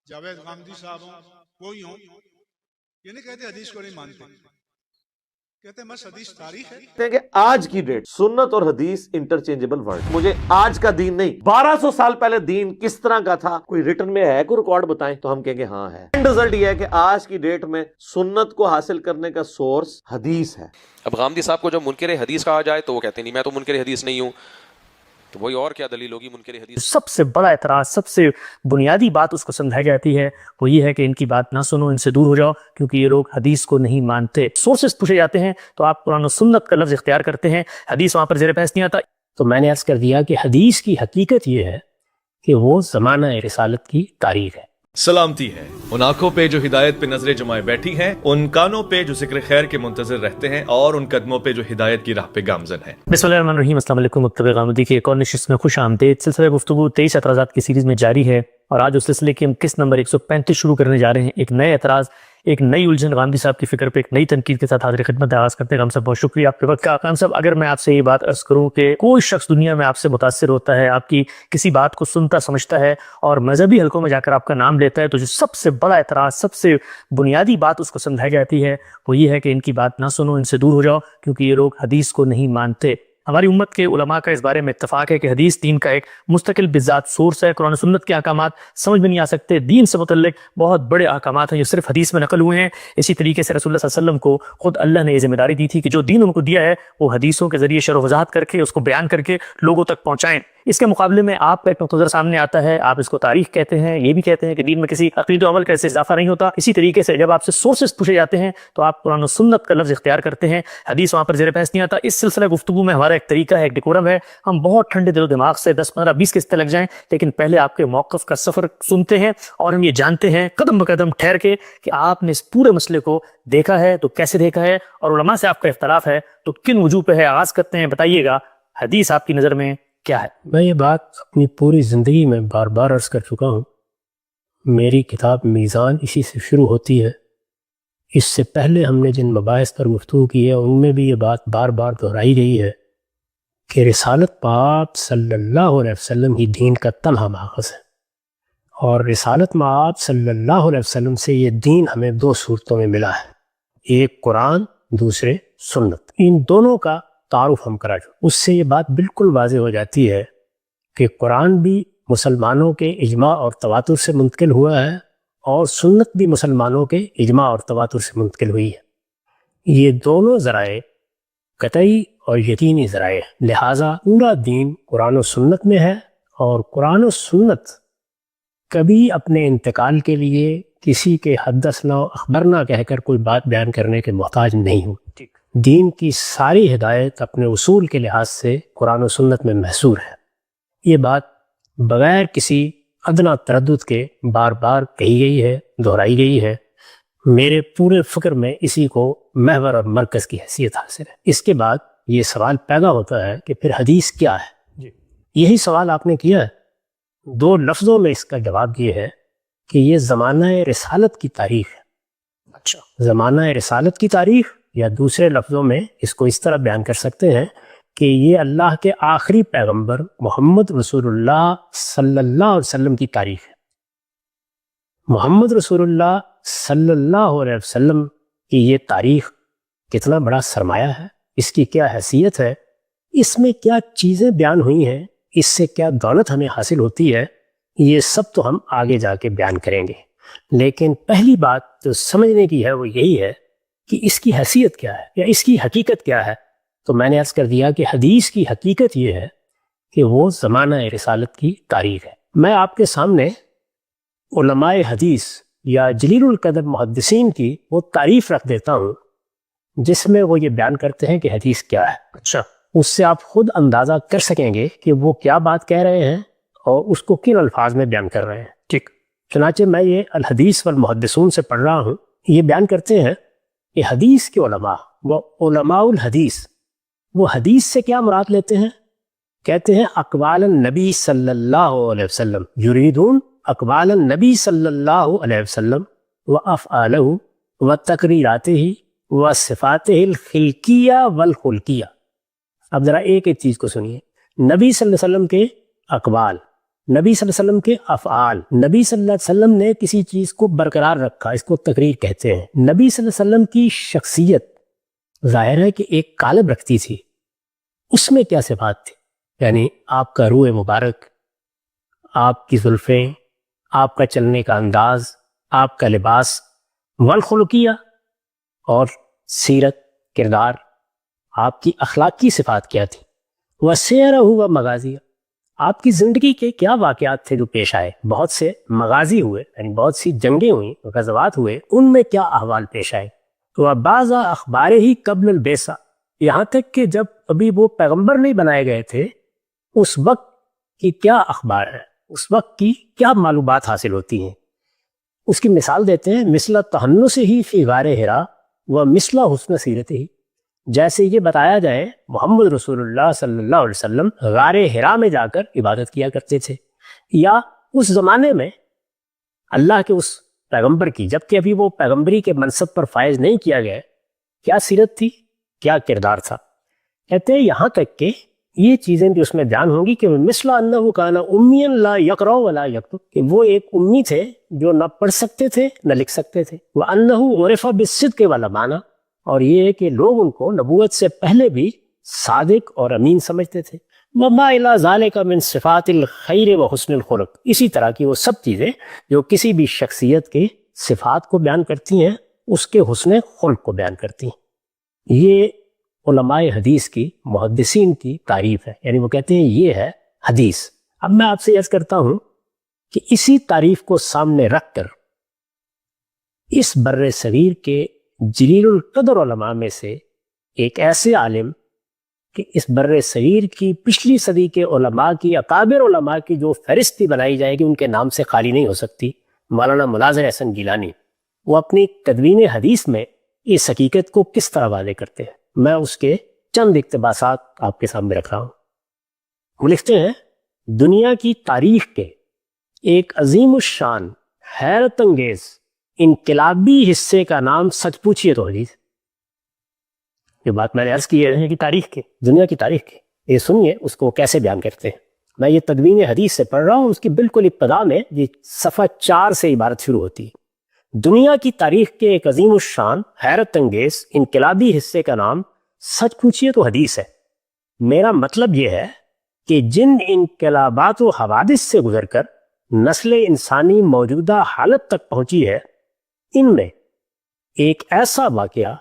جاوید غامدی صاحب ہوں، کوئی ہوں، یہ نہیں کہتے حدیث کو نہیں مانتے، کہتے ہیں بس حدیث تاریخ ہے۔ کہتے ہیں کہ آج کی ڈیٹ سنت اور حدیث انٹرچینجبل ورڈ، مجھے آج کا دین نہیں 1200 سال پہلے دین کس طرح کا تھا، کوئی ریٹن میں ہے، کوئی ریکارڈ بتائیں تو ہم کہیں گے ہاں ہے۔ رزلٹ یہ ہے کہ آج کی ڈیٹ میں سنت کو حاصل کرنے کا سورس حدیث ہے۔ اب غامدی صاحب کو جب منکر حدیث کہا جائے تو وہ کہتے ہیں نہیں میں تو منکر حدیث نہیں ہوں، تو وہی اور کیا دلیل ہوگی منکر حدیث؟ سب سے بڑا اعتراض، سب سے بنیادی بات اس کو سمجھائی جاتی ہے وہ یہ ہے کہ ان کی بات نہ سنو، ان سے دور ہو جاؤ، کیونکہ یہ لوگ حدیث کو نہیں مانتے۔ سورسز پوچھے جاتے ہیں تو آپ قرآن و سنت کا لفظ اختیار کرتے ہیں، حدیث وہاں پر زیر بحث نہیں آتا۔ تو میں نے عرض کر دیا کہ حدیث کی حقیقت یہ ہے کہ وہ زمانہ رسالت کی تاریخ ہے۔ سلامتی ہے ان آنکھوں پہ جو ہدایت پہ نظریں جمائے بیٹھی ہیں، ان کانوں پہ جو ذکر خیر کے منتظر رہتے ہیں، اور ان قدموں پہ جو ہدایت کی راہ پہ گامزن ہیں۔ بسم اللہ الرحمن الرحیم، السلام علیکم۔ مکتب غامدی کی ایک اور نشست میں خوش آمدید۔ سلسلہ گفتگو 23 اعتراضات کی سیریز میں جاری ہے، اور آج اس سلسلے کی ہم قسط نمبر 135 شروع کرنے جا رہے ہیں۔ ایک نئے اعتراض، ایک نئی الجھن غامدی صاحب کی فکر پہ ایک نئی تنقید کے ساتھ حاضر خدمت آغاز کرتے ہیں۔ غام صاحب بہت شکریہ آپ کے وقت کا۔ خان صاحب، اگر میں آپ سے یہ بات عرض کروں کہ کوئی شخص دنیا میں آپ سے متاثر ہوتا ہے، آپ کی کسی بات کو سنتا سمجھتا ہے اور مذہبی حلقوں میں جا کر آپ کا نام لیتا ہے، تو جو سب سے بڑا اعتراض، سب سے بنیادی بات اس کو سمجھائی جاتی ہے وہ یہ ہے کہ ان کی بات نہ سنو، ان سے دور ہو جاؤ، کیونکہ یہ لوگ حدیث کو نہیں مانتے۔ ہماری امت کے علماء کا اس بارے میں اتفاق ہے کہ حدیث دین کا ایک مستقل بذات سورس ہے۔ قرآن و سنت کے احکامات سمجھ میں نہیں آ سکتے، دین سے متعلق بہت بڑے احکامات ہیں جو صرف حدیث میں نقل ہوئے ہیں۔ اسی طریقے سے رسول اللہ صلی اللہ علیہ وسلم کو خود اللہ نے یہ ذمہ داری دی تھی کہ جو دین ان کو دیا ہے وہ حدیثوں کے ذریعے شرح و وضاحت کر کے اس کو بیان کر کے لوگوں تک پہنچائیں۔ اس کے مقابلے میں آپ کا ایک نقطہ نظر سامنے آتا ہے، آپ اس کو تاریخ کہتے ہیں، یہ بھی کہتے ہیں کہ دین میں کسی عقید و عمل کا اس سے اضافہ نہیں ہوتا۔ اسی طریقے سے جب آپ سے سورسز پوچھے جاتے ہیں تو آپ قرآن و سنت کا لفظ اختیار کرتے ہیں، حدیث وہاں پر زیر بحث نہیں آتا۔ اس سلسلہ گفتگو میں ہمارا ایک طریقہ ہے، ایک ڈیکورم ہے، ہم بہت ٹھنڈے دل و دماغ سے 10 15 20 قسطیں لگ جائیں، لیکن پہلے آپ کے موقف کا سفر سنتے ہیں اور ہم یہ جانتے ہیں قدم بقدم ٹھہر کے کہ آپ نے اس پورے مسئلے کو دیکھا ہے تو کیسے دیکھا ہے، اور علماء سے آپ کا اختلاف ہے تو کن وجوہ پہ ہے۔ آغاز کرتے ہیں، بتائیے گا حدیث آپ کی نظر میں کیا ہے؟ میں یہ بات اپنی پوری زندگی میں بار بار عرض کر چکا ہوں، میری کتاب میزان اسی سے شروع ہوتی ہے۔ اس سے پہلے ہم نے جن مباحث پر گفتگو کی ہے ان میں بھی یہ بات بار بار دہرائی گئی ہے کہ رسالت پاک صلی اللہ علیہ وسلم ہی دین کا تنہا ماخذ ہے، اور رسالت پاک صلی اللہ علیہ وسلم سے یہ دین ہمیں 2 صورتوں میں ملا ہے، ایک قرآن، دوسرے سنت۔ ان دونوں کا تعارف ہم کرا جو اس سے یہ بات بالکل واضح ہو جاتی ہے کہ قرآن بھی مسلمانوں کے اجماع اور تواتر سے منتقل ہوا ہے، اور سنت بھی مسلمانوں کے اجماع اور تواتر سے منتقل ہوئی ہے۔ یہ دونوں ذرائع قطعی اور یقینی ذرائع ہیں، لہٰذا پورا دین قرآن و سنت میں ہے، اور قرآن و سنت کبھی اپنے انتقال کے لیے کسی کے حدثنا و اخبرنا کہہ کر کوئی بات بیان کرنے کے محتاج نہیں ہوں۔ دین کی ساری ہدایت اپنے اصول کے لحاظ سے قرآن و سنت میں محصور ہے۔ یہ بات بغیر کسی ادنا تردد کے بار بار کہی گئی ہے، دہرائی گئی ہے۔ میرے پورے فکر میں اسی کو محور اور مرکز کی حیثیت حاصل ہے۔ اس کے بعد یہ سوال پیدا ہوتا ہے کہ پھر حدیث کیا ہے؟ یہی سوال آپ نے کیا ہے۔ 2 لفظوں میں اس کا جواب یہ ہے کہ یہ زمانہ رسالت کی تاریخ ہے۔ اچھا، زمانہ رسالت کی تاریخ، یا دوسرے لفظوں میں اس کو اس طرح بیان کر سکتے ہیں کہ یہ اللہ کے آخری پیغمبر محمد رسول اللہ صلی اللہ علیہ وسلم کی تاریخ ہے۔ محمد رسول اللہ صلی اللہ علیہ وسلم کی یہ تاریخ کتنا بڑا سرمایہ ہے، اس کی کیا حیثیت ہے، اس میں کیا چیزیں بیان ہوئی ہیں، اس سے کیا دولت ہمیں حاصل ہوتی ہے، یہ سب تو ہم آگے جا کے بیان کریں گے۔ لیکن پہلی بات جو سمجھنے کی ہے وہ یہی ہے کہ اس کی حیثیت کیا ہے یا اس کی حقیقت کیا ہے۔ تو میں نے عرض کر دیا کہ حدیث کی حقیقت یہ ہے کہ وہ زمانہ رسالت کی تاریخ ہے۔ میں آپ کے سامنے علماء حدیث یا جلیل القدر محدثین کی وہ تعریف رکھ دیتا ہوں جس میں وہ یہ بیان کرتے ہیں کہ حدیث کیا ہے۔ اچھا، اس سے آپ خود اندازہ کر سکیں گے کہ وہ کیا بات کہہ رہے ہیں اور اس کو کن الفاظ میں بیان کر رہے ہیں۔ ٹھیک، چنانچہ میں یہ الحدیث والمحدثون سے پڑھ رہا ہوں۔ یہ بیان کرتے ہیں کہ حدیث کے علماء، وہ علماء الحدیث، وہ حدیث سے کیا مراد لیتے ہیں؟ کہتے ہیں اقوال النبی صلی اللہ علیہ وسلم، یریدون اقوال النبی صلی اللہ علیہ وسلم وافعالہ وتقریراتہ وصفاتہ الخلقیہ والخلقیہ۔ اب ذرا ایک ایک چیز کو سنیے، نبی صلی اللہ علیہ وسلم کے اقوال نبی صلی اللہ علیہ وسلم کے افعال، نبی صلی اللہ علیہ وسلم نے کسی چیز کو برقرار رکھا، اس کو تقریر کہتے ہیں۔ نبی صلی اللہ علیہ وسلم کی شخصیت ظاہر ہے کہ ایک قالب رکھتی تھی، اس میں کیا صفات تھی؟ یعنی آپ کا روح مبارک، آپ کی زلفیں، آپ کا چلنے کا انداز، آپ کا لباس، والخلقیہ اور سیرت، کردار، آپ کی اخلاقی صفات کیا تھی؟ وسیرہ ہوا مغازیہ، آپ کی زندگی کے کیا واقعات تھے جو پیش آئے؟ بہت سے مغازی ہوئے، یعنی بہت سی جنگیں ہوئیں، غزوات ہوئے، ان میں کیا احوال پیش آئے؟ تو بعض اخبار ہی قبل البعثہ، یہاں تک کہ جب ابھی وہ پیغمبر نہیں بنائے گئے تھے اس وقت کی کیا اخبار ہے، اس وقت کی کیا معلومات حاصل ہوتی ہیں؟ اس کی مثال دیتے ہیں، مثل تحنس ہی فی غار حرا و مثل حسن سیرت ہی، جیسے یہ بتایا جائے محمد رسول اللہ صلی اللہ علیہ وسلم غار حرا میں جا کر عبادت کیا کرتے تھے، یا اس زمانے میں اللہ کے اس پیغمبر کی، جبکہ ابھی وہ پیغمبری کے منصب پر فائز نہیں کیا گیا، کیا سیرت تھی، کیا کردار تھا؟ کہتے ہیں یہاں تک کہ یہ چیزیں بھی اس میں بیان ہوں گی کہ مثل انہ کان امیا لا یقرأ ولا یکتب، کہ وہ ایک امی تھے جو نہ پڑھ سکتے تھے نہ لکھ سکتے تھے، وانہ عرف بالصدق والامانہ، اور یہ ہے کہ لوگ ان کو نبوت سے پہلے بھی صادق اور امین سمجھتے تھے، وما الی ذالک من صفات الخیر و حسن الخلق، اسی طرح کی وہ سب چیزیں جو کسی بھی شخصیت کے صفات کو بیان کرتی ہیں، اس کے حسن خلق کو بیان کرتی ہیں۔ یہ علماء حدیث کی، محدثین کی تعریف ہے، یعنی وہ کہتے ہیں یہ ہے حدیث۔ اب میں آپ سے عرض کرتا ہوں کہ اسی تعریف کو سامنے رکھ کر اس بر صغیر کے جلیل القدر علماء میں سے ایک ایسے عالم کہ اس بر صغیر کی پچھلی صدی کے علماء کی، اکابر علماء کی جو فہرستی بنائی جائے گی ان کے نام سے خالی نہیں ہو سکتی، مولانا مناظر احسن گیلانی، وہ اپنی تدوین حدیث میں اس حقیقت کو کس طرح واضح کرتے ہیں۔ میں اس کے چند اقتباسات آپ کے سامنے رکھ رہا ہوں۔ وہ لکھتے ہیں دنیا کی تاریخ کے ایک عظیم الشان، حیرت انگیز، انقلابی حصے کا نام سچ پوچھئے تو حدیث۔ یہ بات میں نے عرض کی ہے کہ تاریخ کے، دنیا کی تاریخ کے، یہ سنیے اس کو کیسے بیان کرتے ہیں۔ میں یہ تدوین حدیث سے پڑھ رہا ہوں، اس کی بالکل ابتدا میں یہ صفحہ 4 سے عبارت شروع ہوتی ہے۔ دنیا کی تاریخ کے ایک عظیم الشان، حیرت انگیز، انقلابی حصے کا نام سچ پوچھئے تو حدیث ہے۔ میرا مطلب یہ ہے کہ جن انقلابات و حوادث سے گزر کر نسل انسانی موجودہ حالت تک پہنچی ہے، ان میں ایک ایسا واقعہ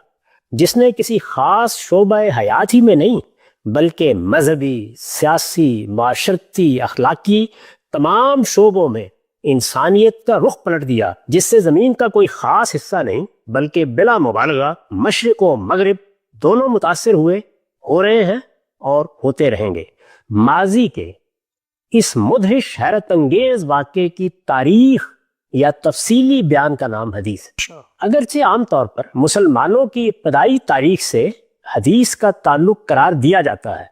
جس نے کسی خاص شعبہ حیات ہی میں نہیں بلکہ مذہبی، سیاسی، معاشرتی، اخلاقی تمام شعبوں میں انسانیت کا رخ پلٹ دیا، جس سے زمین کا کوئی خاص حصہ نہیں بلکہ بلا مبالغہ مشرق و مغرب دونوں متاثر ہوئے، ہو رہے ہیں اور ہوتے رہیں گے۔ ماضی کے اس مدہش حیرت انگیز واقعے کی تاریخ یا تفصیلی بیان کا نام حدیث ہے۔ اگرچہ عام طور پر مسلمانوں کی ابتدائی تاریخ سے حدیث کا تعلق قرار دیا جاتا ہے،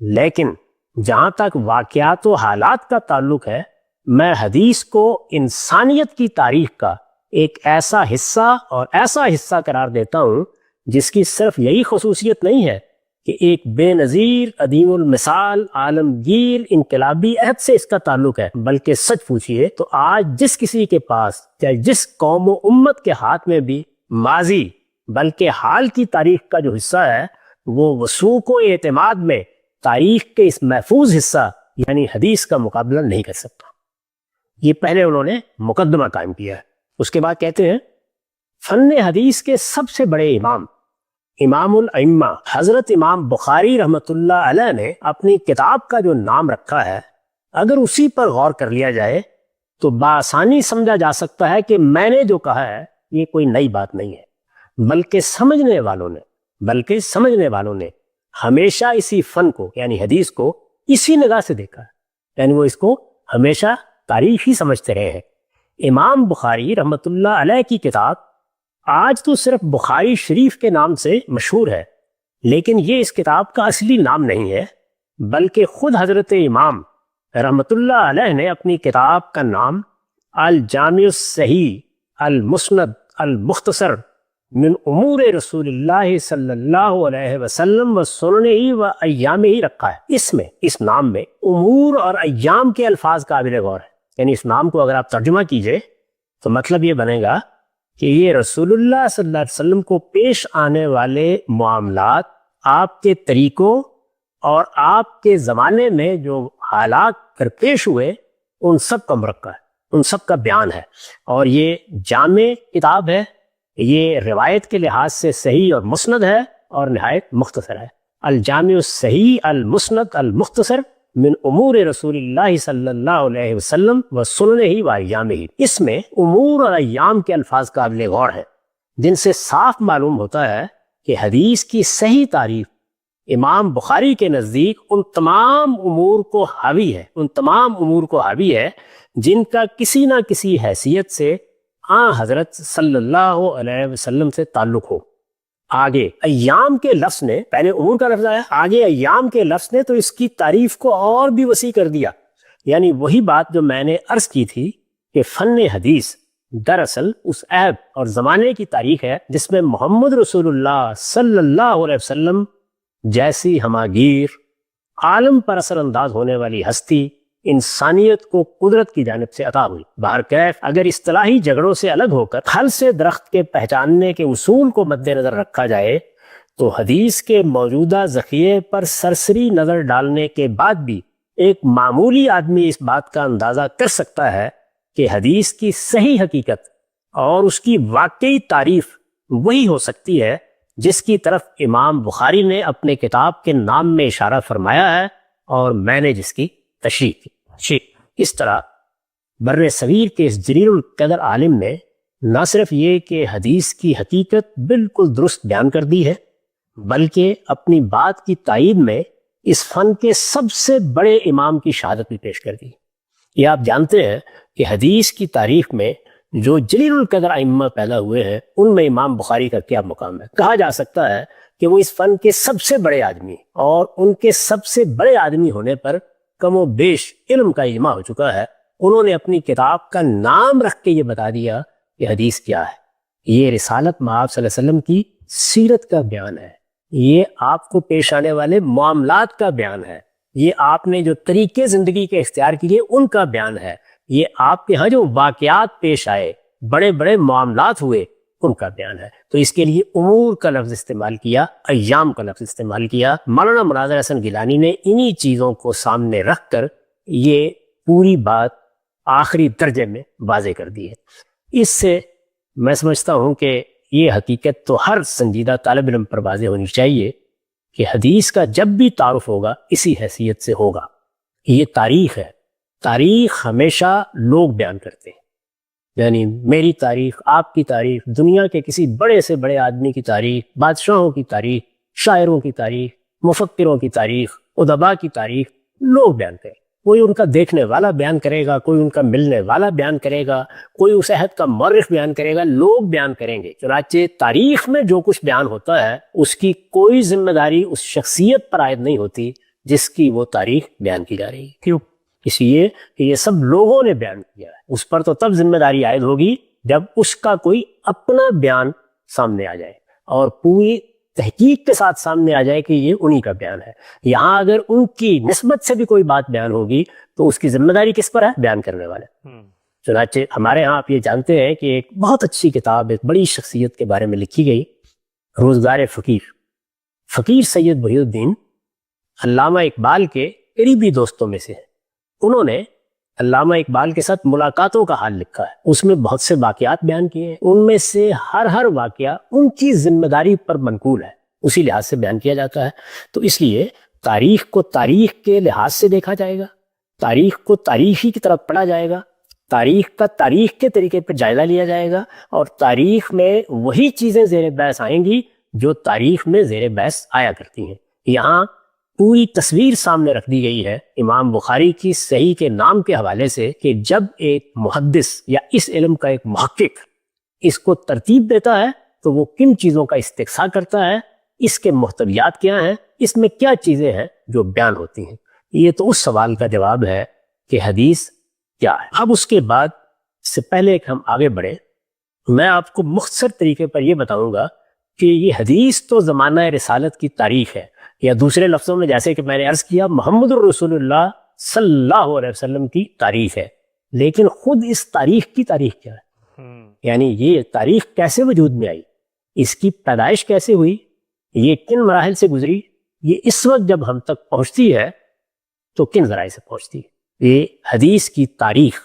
لیکن جہاں تک واقعات و حالات کا تعلق ہے، میں حدیث کو انسانیت کی تاریخ کا ایک ایسا حصہ اور ایسا حصہ قرار دیتا ہوں جس کی صرف یہی خصوصیت نہیں ہے کہ ایک بے نظیر، عدیم المثال، عالمگیر، انقلابی عہد سے اس کا تعلق ہے، بلکہ سچ پوچھئے تو آج جس کسی کے پاس یا جس قوم و امت کے ہاتھ میں بھی ماضی بلکہ حال کی تاریخ کا جو حصہ ہے، وہ وثوق و اعتماد میں تاریخ کے اس محفوظ حصہ یعنی حدیث کا مقابلہ نہیں کر سکتا۔ یہ پہلے انہوں نے مقدمہ قائم کیا ہے۔ اس کے بعد کہتے ہیں فن حدیث کے سب سے بڑے امام، امام الائمہ حضرت امام بخاری رحمۃ اللہ علیہ نے اپنی کتاب کا جو نام رکھا ہے، اگر اسی پر غور کر لیا جائے تو بآسانی سمجھا جا سکتا ہے کہ میں نے جو کہا ہے یہ کوئی نئی بات نہیں ہے، بلکہ سمجھنے والوں نے ہمیشہ اسی فن کو یعنی حدیث کو اسی نگاہ سے دیکھا ہے، یعنی وہ اس کو ہمیشہ تاریخ ہی سمجھتے رہے ہیں۔ امام بخاری رحمۃ اللہ علیہ کی کتاب آج تو صرف بخاری شریف کے نام سے مشہور ہے، لیکن یہ اس کتاب کا اصلی نام نہیں ہے، بلکہ خود حضرت امام رحمۃ اللہ علیہ نے اپنی کتاب کا نام الجامع الصحیح المسند المختصر من امور رسول اللہ صلی اللہ علیہ وسلم و سننہ و ایام ہی رکھا ہے۔ اس نام میں امور اور ایام کے الفاظ قابل غور ہیں، یعنی اس نام کو اگر آپ ترجمہ کیجئے تو مطلب یہ بنے گا کہ یہ رسول اللہ صلی اللہ علیہ وسلم کو پیش آنے والے معاملات، آپ کے طریقوں اور آپ کے زمانے میں جو حالات درپیش ہوئے ان سب کا مرکب ہے، ان سب کا بیان ہے، اور یہ جامع کتاب ہے، یہ روایت کے لحاظ سے صحیح اور مسند ہے اور نہایت مختصر ہے۔ الجامع الصحیح المسند المختصر من امور رسول اللہ صلی اللہ علیہ وسلم و سننہ و ایامہ۔ اس میں امور اور ایام کے الفاظ قابل غور ہیں، جن سے صاف معلوم ہوتا ہے کہ حدیث کی صحیح تعریف امام بخاری کے نزدیک ان تمام امور کو حاوی ہے جن کا کسی نہ کسی حیثیت سے حضرت صلی اللہ علیہ وسلم سے تعلق ہو۔ آگے ایام کے لفظ نے، پہلے امور کا لفظ آیا، آگے ایام کے لفظ نے تو اس کی تعریف کو اور بھی وسیع کر دیا، یعنی وہی بات جو میں نے عرض کی تھی کہ فن حدیث دراصل اس عہد اور زمانے کی تاریخ ہے جس میں محمد رسول اللہ صلی اللہ علیہ وسلم جیسی ہماگیر عالم پر اثر انداز ہونے والی ہستی انسانیت کو قدرت کی جانب سے عطا ہوئی۔ بہرکیف اگر اصطلاحی جھگڑوں سے الگ ہو کر پھل سے درخت کے پہچاننے کے اصول کو مد نظر رکھا جائے تو حدیث کے موجودہ ذخیرے پر سرسری نظر ڈالنے کے بعد بھی ایک معمولی آدمی اس بات کا اندازہ کر سکتا ہے کہ حدیث کی صحیح حقیقت اور اس کی واقعی تعریف وہی ہو سکتی ہے جس کی طرف امام بخاری نے اپنے کتاب کے نام میں اشارہ فرمایا ہے اور میں نے جس کی تشریح کی۔ اس طرح بر صغیر کے اس جلیل القدر عالم نے نہ صرف یہ کہ حدیث کی حقیقت بالکل درست بیان کر دی ہے، بلکہ اپنی بات کی تائید میں اس فن کے سب سے بڑے امام کی شہادت بھی پیش کر دی۔ یہ آپ جانتے ہیں کہ حدیث کی تاریخ میں جو جلیل القدر ائمہ پیدا ہوئے ہیں ان میں امام بخاری کا کیا مقام ہے۔ کہا جا سکتا ہے کہ وہ اس فن کے سب سے بڑے آدمی، اور ان کے سب سے بڑے آدمی ہونے پر کم و بیش علم کا اجماع ہو چکا ہے۔ انہوں نے اپنی کتاب کا نام رکھ کے یہ بتا دیا کہ حدیث کیا ہے۔ یہ رسالت مآب صلی اللہ علیہ وسلم کی سیرت کا بیان ہے، یہ آپ کو پیش آنے والے معاملات کا بیان ہے، یہ آپ نے جو طریقے زندگی کے اختیار کیے ان کا بیان ہے، یہ آپ کے ہاں جو واقعات پیش آئے، بڑے بڑے معاملات ہوئے ان کا بیان ہے۔ تو اس کے لیے امور کا لفظ استعمال کیا، ایام کا لفظ استعمال کیا۔ مولانا مناظر حسن گیلانی نے انہی چیزوں کو سامنے رکھ کر یہ پوری بات آخری درجے میں واضح کر دی ہے۔ اس سے میں سمجھتا ہوں کہ یہ حقیقت تو ہر سنجیدہ طالب علم پر واضح ہونی چاہیے کہ حدیث کا جب بھی تعارف ہوگا اسی حیثیت سے ہوگا۔ یہ تاریخ ہے، تاریخ ہمیشہ لوگ بیان کرتے ہیں، یعنی میری تاریخ، آپ کی تاریخ، دنیا کے کسی بڑے سے بڑے آدمی کی تاریخ، بادشاہوں کی تاریخ، شاعروں کی تاریخ، مفکروں کی تاریخ، ادبا کی تاریخ لوگ بیان کریں۔ کوئی ان کا دیکھنے والا بیان کرے گا، کوئی ان کا ملنے والا بیان کرے گا، کوئی اس عہد کا مورخ بیان کرے گا، لوگ بیان کریں گے۔ چنانچہ تاریخ میں جو کچھ بیان ہوتا ہے اس کی کوئی ذمہ داری اس شخصیت پر عائد نہیں ہوتی جس کی وہ تاریخ بیان کی جا رہی ہے۔ کیوں؟ اس لیے کہ یہ سب لوگوں نے بیان کیا ہے، اس پر تو تب ذمہ داری عائد ہوگی جب اس کا کوئی اپنا بیان سامنے آ جائے اور پوری تحقیق کے ساتھ سامنے آ جائے کہ یہ انہی کا بیان ہے۔ یہاں اگر ان کی نسبت سے بھی کوئی بات بیان ہوگی تو اس کی ذمہ داری کس پر ہے؟ بیان کرنے والے۔ چنانچہ ہمارے ہاں آپ یہ جانتے ہیں کہ ایک بہت اچھی کتاب ایک بڑی شخصیت کے بارے میں لکھی گئی، روزگار فقیر۔ فقیر سید محی الدین علامہ اقبال کے قریبی دوستوں میں سے ہیں۔ انہوں نے علامہ اقبال کے ساتھ ملاقاتوں کا حال لکھا ہے، اس میں بہت سے واقعات بیان کیے ہیں، ان میں سے ہر واقعہ ان کی ذمہ داری پر منقول ہے، اسی لحاظ سے بیان کیا جاتا ہے۔ تو اس لیے تاریخ کو تاریخ کے لحاظ سے دیکھا جائے گا، تاریخ کو تاریخی کی طرف پڑھا جائے گا، تاریخ کا تاریخ کے طریقے پر جائزہ لیا جائے گا، اور تاریخ میں وہی چیزیں زیر بحث آئیں گی جو تاریخ میں زیر بحث آیا کرتی ہیں۔ یہاں پوری تصویر سامنے رکھ دی گئی ہے امام بخاری کی صحیح کے نام کے حوالے سے کہ جب ایک محدث یا اس علم کا ایک محقق اس کو ترتیب دیتا ہے تو وہ کن چیزوں کا استقصاء کرتا ہے، اس کے محتویات کیا ہیں، اس میں کیا چیزیں ہیں جو بیان ہوتی ہیں۔ یہ تو اس سوال کا جواب ہے کہ حدیث کیا ہے۔ اب اس کے بعد اس سے پہلے کہ ہم آگے بڑھیں میں آپ کو مختصر طریقے پر یہ بتاؤں گا کہ یہ حدیث تو زمانہ رسالت کی تاریخ ہے، یا دوسرے لفظوں میں جیسے کہ میں نے عرض کیا محمد الرسول اللہ صلی اللہ علیہ وسلم کی تاریخ ہے، لیکن خود اس تاریخ کی تاریخ کیا ہے؟ یعنی یہ تاریخ کیسے وجود میں آئی، اس کی پیدائش کیسے ہوئی، یہ کن مراحل سے گزری، یہ اس وقت جب ہم تک پہنچتی ہے تو کن ذرائع سے پہنچتی ہے۔ یہ حدیث کی تاریخ،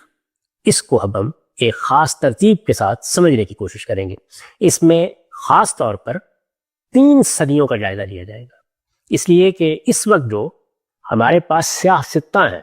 اس کو اب ہم ایک خاص ترتیب کے ساتھ سمجھنے کی کوشش کریں گے۔ اس میں خاص طور پر 3 صدیوں کا جائزہ لیا جائے گا، اس لیے کہ اس وقت جو ہمارے پاس سیاہ ستہ ہیں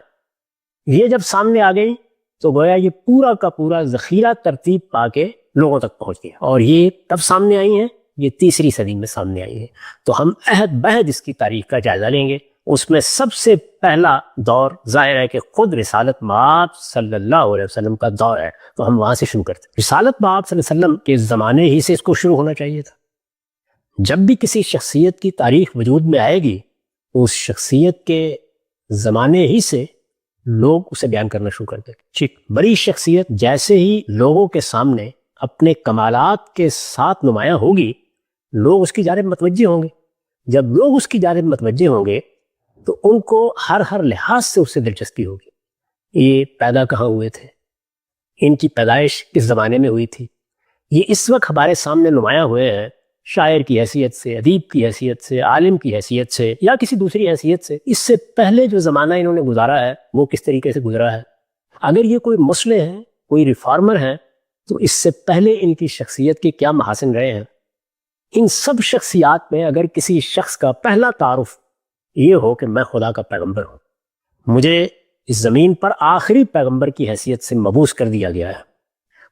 یہ جب سامنے آ گئی تو گویا یہ پورا کا پورا ذخیرہ ترتیب پا کے لوگوں تک پہنچ گیا، اور یہ تب سامنے آئی ہیں، یہ 3ری صدی میں سامنے آئی ہیں۔ تو ہم عہد بہد اس کی تاریخ کا جائزہ لیں گے۔ اس میں سب سے پہلا دور ظاہر ہے کہ خود رسالت مآب صلی اللہ علیہ وسلم کا دور ہے، تو ہم وہاں سے شروع کرتے ہیں۔ رسالت مآب صلی اللہ علیہ وسلم کے زمانے ہی سے اس کو شروع ہونا چاہیے تھا۔ جب بھی کسی شخصیت کی تاریخ وجود میں آئے گی، اس شخصیت کے زمانے ہی سے لوگ اسے بیان کرنا شروع کر دیں گے۔ بڑی شخصیت جیسے ہی لوگوں کے سامنے اپنے کمالات کے ساتھ نمایاں ہوگی، لوگ اس کی جانب متوجہ ہوں گے۔ جب لوگ اس کی جانب متوجہ ہوں گے تو ان کو ہر لحاظ سے اس سے دلچسپی ہوگی۔ یہ پیدا کہاں ہوئے تھے، ان کی پیدائش کس زمانے میں ہوئی تھی، یہ اس وقت ہمارے سامنے نمایاں ہوئے ہیں شاعر کی حیثیت سے، ادیب کی حیثیت سے، عالم کی حیثیت سے، یا کسی دوسری حیثیت سے۔ اس سے پہلے جو زمانہ انہوں نے گزارا ہے وہ کس طریقے سے گزرا ہے۔ اگر یہ کوئی مصلح ہیں، کوئی ریفارمر ہیں، تو اس سے پہلے ان کی شخصیت کے کیا محاسن رہے ہیں۔ ان سب شخصیات میں اگر کسی شخص کا پہلا تعارف یہ ہو کہ میں خدا کا پیغمبر ہوں، مجھے اس زمین پر آخری پیغمبر کی حیثیت سے مبعوث کر دیا گیا ہے،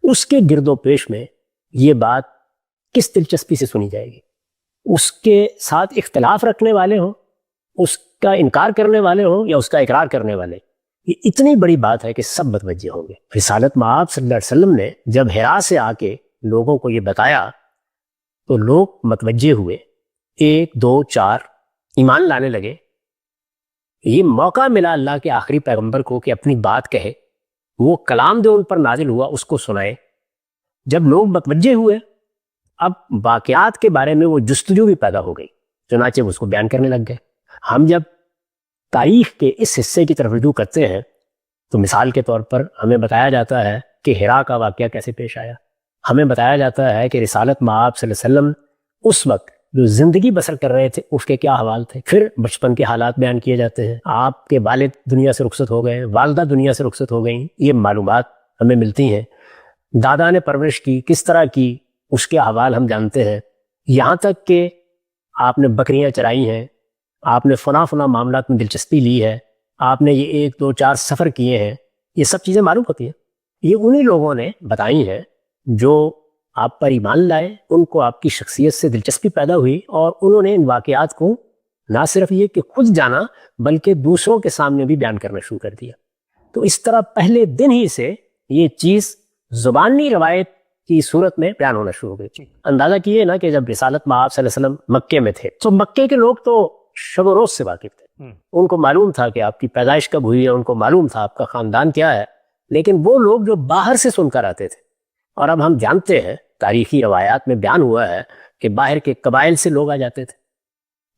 اس کے گرد و پیش میں یہ بات کس دلچسپی سے سنی جائے گی۔ اس کے ساتھ اختلاف رکھنے والے ہوں، اس کا انکار کرنے والے ہوں، یا اس کا اقرار کرنے والے، یہ اتنی بڑی بات ہے کہ سب متوجہ ہوں گے۔ رسالت مآب صلی اللہ علیہ وسلم نے جب حرا سے آ کے لوگوں کو یہ بتایا تو لوگ متوجہ ہوئے، 1 2 4 ایمان لانے لگے۔ یہ موقع ملا اللہ کے آخری پیغمبر کو کہ اپنی بات کہے، وہ کلام جو ان پر نازل ہوا اس کو سنائے۔ جب لوگ متوجہ ہوئے، اب واقعات کے بارے میں وہ جستجو بھی پیدا ہو گئی، چنانچہ وہ اس کو بیان کرنے لگ گئے۔ ہم جب تاریخ کے اس حصے کی طرف رجوع کرتے ہیں تو مثال کے طور پر ہمیں بتایا جاتا ہے کہ حرا کا واقعہ کیسے پیش آیا، ہمیں بتایا جاتا ہے کہ رسالت مآب صلی اللہ علیہ وسلم اس وقت جو زندگی بسر کر رہے تھے اس کے کیا حوال تھے، پھر بچپن کے حالات بیان کیے جاتے ہیں، آپ کے والد دنیا سے رخصت ہو گئے، والدہ دنیا سے رخصت ہو گئیں، یہ معلومات ہمیں ملتی ہیں۔ دادا نے پرورش کی کس طرح کی، اس کے حوال ہم جانتے ہیں، یہاں تک کہ آپ نے بکریاں چرائی ہیں، آپ نے فلاں معاملات میں دلچسپی لی ہے، آپ نے یہ 1 2 4 سفر کیے ہیں، یہ سب چیزیں معلوم ہوتی ہیں۔ یہ انہی لوگوں نے بتائی ہیں جو آپ پر ایمان لائے، ان کو آپ کی شخصیت سے دلچسپی پیدا ہوئی، اور انہوں نے ان واقعات کو نہ صرف یہ کہ خود جانا بلکہ دوسروں کے سامنے بھی بیان کرنا شروع کر دیا۔ تو اس طرح پہلے دن ہی سے یہ چیز زبانی روایت کی صورت میں بیان ہونا شروع ہو گئی۔ اندازہ کیے نا کہ جب رسالت مآب صلی اللہ علیہ وسلم مکے میں تھے تو مکے کے لوگ تو شب و روز سے واقف تھے، ان کو معلوم تھا کہ آپ کی پیدائش کب ہوئی ہے، ان کو معلوم تھا آپ کا خاندان کیا ہے، لیکن وہ لوگ جو باہر سے سن کر آتے تھے، اور اب ہم جانتے ہیں تاریخی روایات میں بیان ہوا ہے کہ باہر کے قبائل سے لوگ آ جاتے تھے،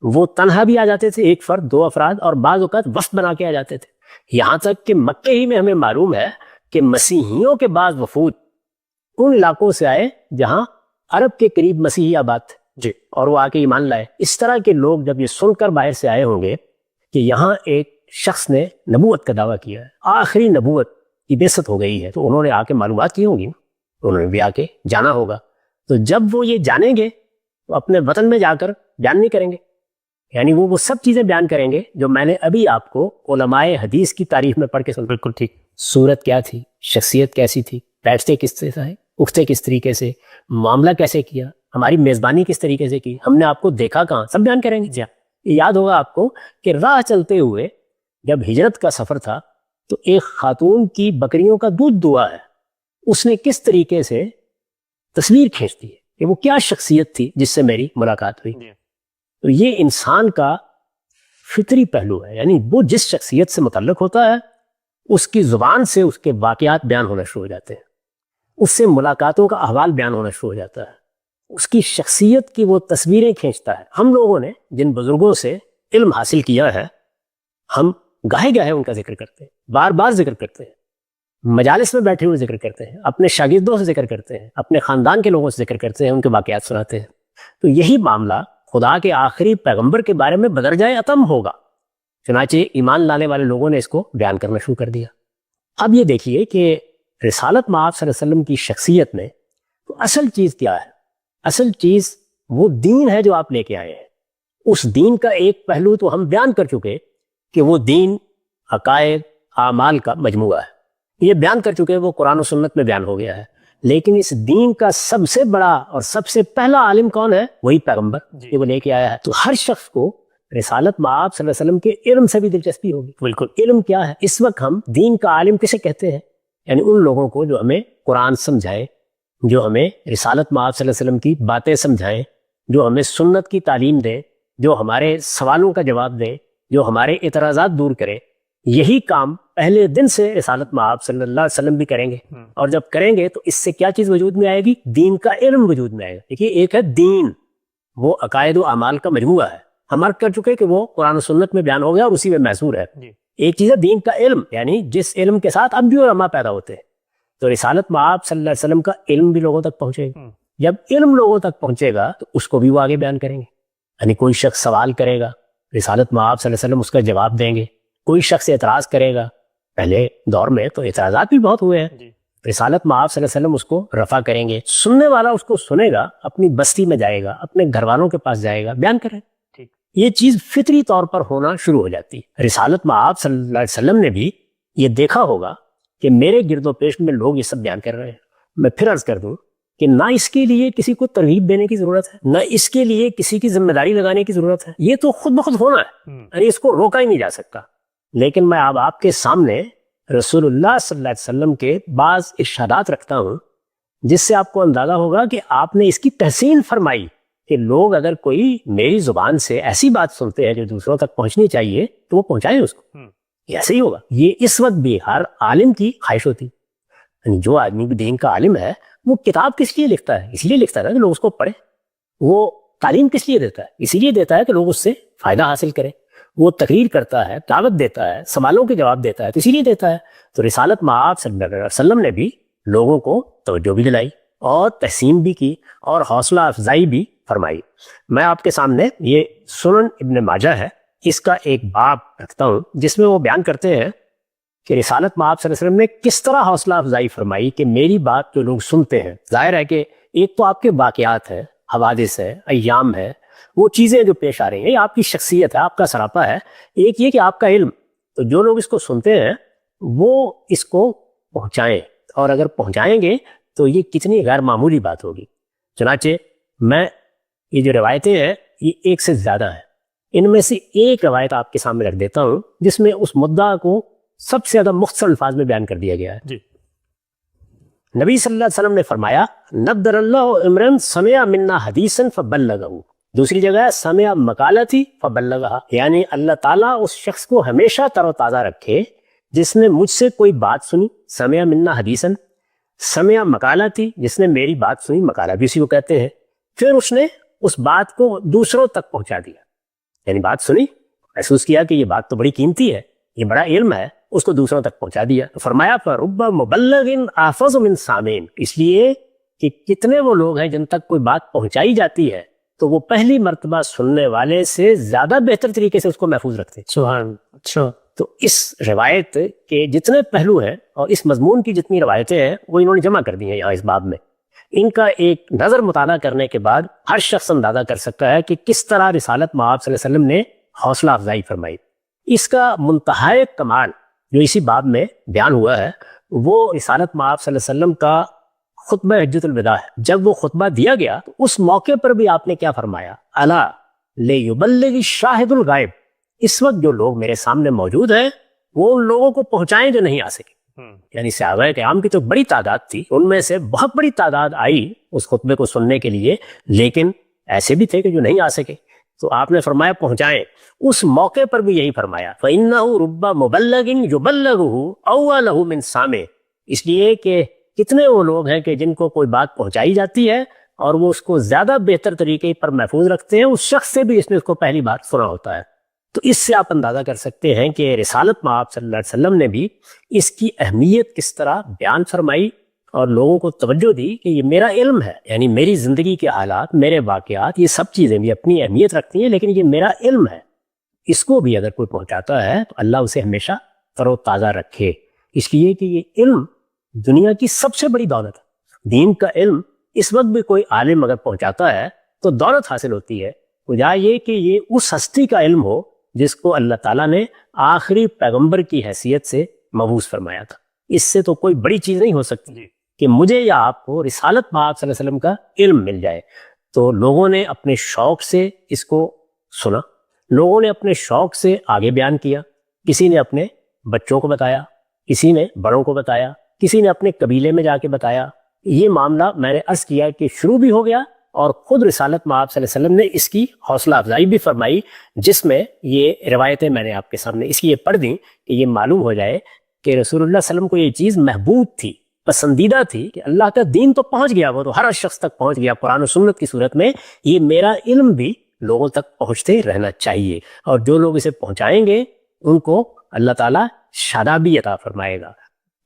وہ تنہا بھی آ جاتے تھے، 1 فرد 2 افراد، اور بعض اوقات وفد بنا کے آ جاتے تھے۔ یہاں تک کہ مکے ہی میں ہمیں معلوم ہے کہ مسیحیوں کے بعض وفود ان علاقوں سے آئے جہاں عرب کے قریب مسیحی آباد تھے جی، اور وہ آ کے ایمان لائے۔ اس طرح کے لوگ جب یہ سن کر باہر سے آئے ہوں گے کہ یہاں ایک شخص نے نبوت کا دعویٰ کیا ہے، آخری نبوت کی بعثت ہو گئی ہے، تو انہوں نے آ کے معلومات کی ہوں گی، انہوں نے بھی آ کے جانا ہوگا۔ تو جب وہ یہ جانیں گے تو اپنے وطن میں جا کر بیان نہیں کریں گے، یعنی وہ سب چیزیں بیان کریں گے جو میں نے ابھی آپ کو علماء حدیث کی تاریخ میں پڑھ کے سن۔ بالکل ٹھیک۔ صورت کیا تھی، شخصیت کیسی تھی، بیٹھتے کس طرح سے، اٹھتے کس طریقے سے، معاملہ کیسے کیا، ہماری میزبانی کس طریقے سے کی، ہم نے آپ کو دیکھا کہاں، سب بیان کریں گے۔ جی یہ یاد ہوگا آپ کو کہ راہ چلتے ہوئے جب ہجرت کا سفر تھا تو ایک خاتون کی بکریوں کا دودھ دعا ہے، اس نے کس طریقے سے تصویر کھینچ دی ہے کہ وہ کیا شخصیت تھی جس سے میری ملاقات ہوئی۔ تو یہ انسان کا فطری پہلو ہے، یعنی وہ جس شخصیت سے متعلق ہوتا ہے اس کی زبان سے اس کے واقعات بیان ہونا شروع ہو جاتے ہیں۔ اس سے ملاقاتوں کا احوال بیان ہونا شروع ہو جاتا ہے، اس کی شخصیت کی وہ تصویریں کھینچتا ہے۔ ہم لوگوں نے جن بزرگوں سے علم حاصل کیا ہے، ہم گاہے گاہے ان کا ذکر کرتے ہیں، بار بار ذکر کرتے ہیں، مجالس میں بیٹھے ہوئے ذکر کرتے ہیں، اپنے شاگردوں سے ذکر کرتے ہیں، اپنے خاندان کے لوگوں سے ذکر کرتے ہیں، ان کے واقعات سناتے ہیں۔ تو یہی معاملہ خدا کے آخری پیغمبر کے بارے میں بدرجۂ اتم ہوگا، چنانچہ ایمان لانے والے لوگوں نے اس کو بیان کرنا شروع کر دیا۔ اب یہ دیکھیے کہ رسالت مآب صلی اللہ علیہ وسلم کی شخصیت میں تو اصل چیز کیا ہے؟ اصل چیز وہ دین ہے جو آپ لے کے آئے ہیں۔ اس دین کا ایک پہلو تو ہم بیان کر چکے کہ وہ دین عقائد اعمال کا مجموعہ ہے، یہ بیان کر چکے، وہ قرآن و سنت میں بیان ہو گیا ہے۔ لیکن اس دین کا سب سے بڑا اور سب سے پہلا عالم کون ہے؟ وہی پیغمبر یہ وہ لے کے آیا ہے۔ تو ہر شخص کو رسالت مآب صلی اللہ علیہ وسلم کے علم سے بھی دلچسپی ہوگی۔ بالکل، علم کیا ہے؟ اس وقت ہم دین کا عالم کسے کہتے ہیں؟ یعنی ان لوگوں کو جو ہمیں قرآن سمجھائے، جو ہمیں رسالت مآب صلی اللہ علیہ وسلم کی باتیں سمجھائیں، جو ہمیں سنت کی تعلیم دیں، جو ہمارے سوالوں کا جواب دیں، جو ہمارے اعتراضات دور کرے۔ یہی کام پہلے دن سے رسالت مآب صلی اللہ علیہ وسلم بھی کریں گے، اور جب کریں گے تو اس سے کیا چیز وجود میں آئے گی؟ دین کا علم وجود میں آئے گا۔ دیکھیے، ایک ہے دین، وہ عقائد و اعمال کا مجموعہ ہے، ہم عرض کر چکے کہ وہ قرآن و سنت میں بیان ہو گیا اور اسی میں محصور ہے۔ ایک چیز ہے دین کا علم، یعنی جس علم کے ساتھ اب بھی علماء پیدا ہوتے ہیں۔ تو رسالت مآب صلی اللہ علیہ وسلم کا علم بھی لوگوں تک پہنچے گا۔ جب علم لوگوں تک پہنچے گا تو اس کو بھی وہ آگے بیان کریں گے۔ یعنی کوئی شخص سوال کرے گا، رسالت مآب صلی اللہ علیہ وسلم اس کا جواب دیں گے۔ کوئی شخص اعتراض کرے گا، پہلے دور میں تو اعتراضات بھی بہت ہوئے ہیں، رسالت مآب صلی اللہ علیہ وسلم اس کو رفع کریں گے۔ سننے والا اس کو سنے گا، اپنی بستی میں جائے گا، اپنے گھر والوں کے پاس جائے گا، بیان کرے۔ یہ چیز فطری طور پر ہونا شروع ہو جاتی ہے۔ رسالت مآب صلی اللہ علیہ وسلم نے بھی یہ دیکھا ہوگا کہ میرے گرد و پیش میں لوگ یہ سب بیان کر رہے ہیں۔ میں پھر عرض کر دوں کہ نہ اس کے لیے کسی کو ترغیب دینے کی ضرورت ہے، نہ اس کے لیے کسی کی ذمہ داری لگانے کی ضرورت ہے، یہ تو خود بخود ہونا ہے، یعنی اس کو روکا ہی نہیں جا سکتا۔ لیکن میں اب آپ کے سامنے رسول اللہ صلی اللہ علیہ وسلم کے بعض ارشادات رکھتا ہوں جس سے آپ کو اندازہ ہوگا کہ آپ نے اس کی تحسین فرمائی کہ لوگ اگر کوئی میری زبان سے ایسی بات سنتے ہیں جو دوسروں تک پہنچنی چاہیے تو وہ پہنچائیں اس کو۔ یہ ایسے ہی ہوگا۔ یہ اس وقت بھی ہر عالم کی خواہش ہوتی، یعنی جو آدمی بھی دین کا عالم ہے وہ کتاب کس لیے لکھتا ہے؟ اس لیے لکھتا ہے کہ لوگ اس کو پڑھیں۔ وہ تعلیم کس لیے دیتا ہے؟ اسی لیے دیتا ہے کہ لوگ اس سے فائدہ حاصل کریں۔ وہ تقریر کرتا ہے، دعوت دیتا ہے، سوالوں کے جواب دیتا ہے، تو اسی لیے دیتا ہے۔ تو رسالت مآب صلی اللہ علیہ وسلم نے بھی لوگوں کو توجہ بھی دلائی اور تحسین بھی کی اور حوصلہ افزائی بھی فرمائی۔ میں آپ کے سامنے یہ سنن ابن ماجہ ہے، اس کا ایک باب رکھتا ہوں جس میں وہ بیان کرتے ہیں کہ رسالت مآب صلی اللہ علیہ وسلم نے کس طرح حوصلہ افزائی فرمائی کہ میری بات جو لوگ سنتے ہیں، ظاہر ہے کہ ایک تو آپ کے واقعات ہیں، حوادث ہے، ایام ہے، وہ چیزیں جو پیش آ رہی ہیں، یہ آپ کی شخصیت ہے، آپ کا سراپا ہے۔ ایک یہ کہ آپ کا علم، تو جو لوگ اس کو سنتے ہیں وہ اس کو پہنچائیں، اور اگر پہنچائیں گے تو یہ کتنی غیر معمولی بات ہوگی۔ چنانچہ میں یہ جو روایتیں ہیں یہ ایک سے زیادہ ہیں، ان میں سے ایک روایت آپ کے سامنے رکھ دیتا ہوں جس میں اس مدعا کو سب سے زیادہ مختصر الفاظ میں بیان کر دیا گیا ہے۔ نبی صلی اللہ علیہ وسلم نے فرمایا، نبدر اللہ عمرن سمع منا حدیثا فبلغہ۔ دوسری جگہ ہے سمع مقالتی فبلغہ، یعنی اللہ تعالیٰ اس شخص کو ہمیشہ تر و تازہ رکھے جس نے مجھ سے کوئی بات سنی، سمع منا حدیثا، سمع مقالتی جس نے میری بات سنی، مقالہ بھی اسی کو کہتے ہیں، پھر اس نے اس بات کو دوسروں تک پہنچا دیا، یعنی بات سنی، محسوس کیا کہ یہ بات تو بڑی قیمتی ہے، یہ بڑا علم ہے، اس کو دوسروں تک پہنچا دیا۔ فرمایا فرب مبلغ احفظ من سامعین، اس لیے کہ کتنے وہ لوگ ہیں جن تک کوئی بات پہنچائی جاتی ہے تو وہ پہلی مرتبہ سننے والے سے زیادہ بہتر طریقے سے اس کو محفوظ رکھتے ہیں۔ سبحان۔ اچھا، تو اس روایت کے جتنے پہلو ہیں اور اس مضمون کی جتنی روایتیں ہیں وہ انہوں نے جمع کر دی ہیں یہاں اس باب میں۔ ان کا ایک نظر مطالعہ کرنے کے بعد ہر شخص اندازہ کر سکتا ہے کہ کس طرح رسالت مآب صلی اللہ علیہ وسلم نے حوصلہ افزائی فرمائی۔ اس کا منتہائے کمال جو اسی باب میں بیان ہوا ہے وہ رسالت مآب صلی اللہ علیہ وسلم کا خطبہ حجۃ الوداع ہے۔ جب وہ خطبہ دیا گیا تو اس موقع پر بھی آپ نے کیا فرمایا؟ الا لیبلغ الشاہد الغائب، اس وقت جو لوگ میرے سامنے موجود ہیں وہ ان لوگوں کو پہنچائیں جو نہیں آ سکے۔ یعنی صحابہ کرام کی تو بڑی تعداد تھی، ان میں سے بہت بڑی تعداد آئی اس خطبے کو سننے کے لیے، لیکن ایسے بھی تھے کہ جو نہیں آ سکے، تو آپ نے فرمایا پہنچائیں۔ اس موقع پر بھی یہی فرمایا فَإِنَّهُ رُبَّ مُبَلَّغٍ يُبَلَّغُهُ أَوَّلَهُ مِنْ سَامِعٍ، اس لیے کہ کتنے وہ لوگ ہیں کہ جن کو کوئی بات پہنچائی جاتی ہے اور وہ اس کو زیادہ بہتر طریقے پر محفوظ رکھتے ہیں اس شخص سے بھی اس نے اس کو پہلی بار سنا ہوتا ہے. تو اس سے آپ اندازہ کر سکتے ہیں کہ رسالت مآب صلی اللہ علیہ وسلم نے بھی اس کی اہمیت کس طرح بیان فرمائی اور لوگوں کو توجہ دی کہ یہ میرا علم ہے، یعنی میری زندگی کے حالات، میرے واقعات، یہ سب چیزیں بھی اپنی اہمیت رکھتی ہیں، لیکن یہ میرا علم ہے. اس کو بھی اگر کوئی پہنچاتا ہے تو اللہ اسے ہمیشہ تر و تازہ رکھے، اس لیے کہ یہ علم دنیا کی سب سے بڑی دولت ہے. دین کا علم اس وقت بھی کوئی عالم اگر پہنچاتا ہے تو دولت حاصل ہوتی ہے، بجائے یہ کہ یہ اس ہستی کا علم ہو جس کو اللہ تعالیٰ نے آخری پیغمبر کی حیثیت سے مبعوث فرمایا تھا. اس سے تو کوئی بڑی چیز نہیں ہو سکتی کہ مجھے یا آپ کو رسالت مآب صلی اللہ علیہ وسلم کا علم مل جائے. تو لوگوں نے اپنے شوق سے اس کو سنا، لوگوں نے اپنے شوق سے آگے بیان کیا، کسی نے اپنے بچوں کو بتایا، کسی نے بڑوں کو بتایا، کسی نے اپنے قبیلے میں جا کے بتایا. یہ معاملہ میں نے عرض کیا کہ شروع بھی ہو گیا اور خود رسالت مآب صلی اللہ علیہ وسلم نے اس کی حوصلہ افزائی بھی فرمائی، جس میں یہ روایتیں میں نے آپ کے سامنے اس لیے پڑھ دیں کہ یہ معلوم ہو جائے کہ رسول اللہ صلی اللہ علیہ وسلم کو یہ چیز محبوب تھی، پسندیدہ تھی کہ اللہ کا دین تو پہنچ گیا، وہ تو ہر شخص تک پہنچ گیا قرآن و سنت کی صورت میں، یہ میرا علم بھی لوگوں تک پہنچتے رہنا چاہیے، اور جو لوگ اسے پہنچائیں گے ان کو اللہ تعالیٰ شادابی عطا فرمائے گا.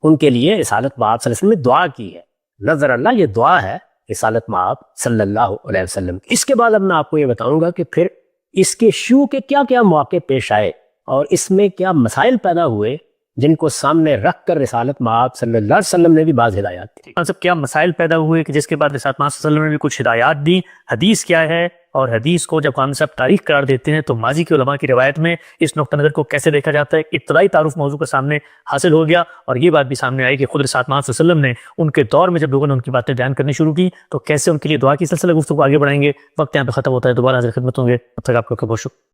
ان کے لیے رسالت مآب صلی اللہ علیہ وسلم نے دعا کی ہے، نظر اللہ، یہ دعا ہے رسالت مآب صلی اللہ علیہ وسلم. اس کے بعد اب میں آپ کو یہ بتاؤں گا کہ پھر اس کے شیوع کے کیا کیا مواقع پیش آئے اور اس میں کیا مسائل پیدا ہوئے جن کو سامنے رکھ کر رسالت مآب صلی اللہ علیہ وسلم نے بھی بعض ہدایات دی. سب کیا مسائل پیدا ہوئے کہ جس کے بعد رسالت مآب صلی اللہ علیہ وسلم نے بھی کچھ ہدایات دی. حدیث کیا ہے اور حدیث کو جب قاضی صاحب تاریخ قرار دیتے ہیں تو ماضی کے علماء کی روایت میں اس نقطہ نظر کو کیسے دیکھا جاتا ہے. ابتدائی تعارف موضوع کا سامنے حاصل ہو گیا اور یہ بات بھی سامنے آئی کہ خود رسالت مآب صلی اللہ علیہ وسلم نے ان کے دور میں جب لوگوں نے ان کی باتیں بیان کرنی شروع کی تو کیسے ان کے لیے دعا کی سلسلہ گفتگو آگے بڑھائیں گے. وقت یہاں پہ ختم ہوتا ہے، دوبارہ حاضر خدمت ہوں گے، تب تک آپ کو بہت شکریہ.